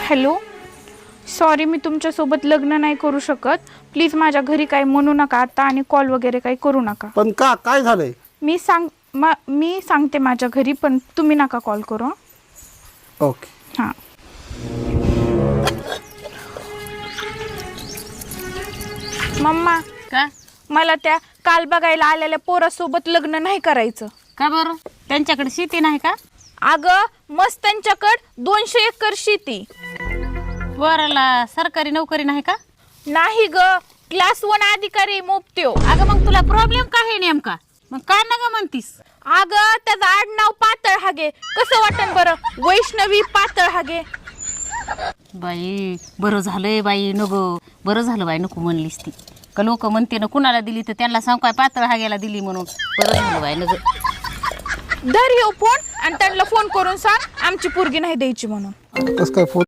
Hello, sorry मी तुमच्यासोबत लग्न नाही करू शकत. प्लीज माझ्या घरी काही म्हणू नका आता आणि कॉल वगैरे काही करू नका. पण का काय झालंय? मी सांगते माझ्या घरी, पण तुम्ही नका कॉल करू. ओके. हां. मम्मा, का मला त्या काल बघायला आलेल्या पोरासोबत लग्न नाही करायचं. का बरं? त्यांच्याकडे शेती नाही का? अगं मस्त त्यांच्याकडं 200 एकर शेती. पोराला सरकारी नोकरी नाही का? नाही ग, क्लास 1 अधिकारी मोपत्यो. अगं मग तुला प्रॉब्लेम काय आहे नेमका? मग का नका म्हणतीस? अगं त्याचं आडनाव पातळ हागे. कसं वाटन बरं? वैष्णवी पातळ हागे. बाई बरं झालंय बाई, नको बरं झालं बाई, नको म्हणलीस ती. का लोक म्हणते ना कुणाला दिली तर त्यांना सांग काय पातळ हाग्याला दिली म्हणून. बरं झालं बाई, नको. धर येऊ फोन आणि त्यांना फोन करून सांग आमची पोरगी नाही द्यायची म्हणून. कसं काय फोन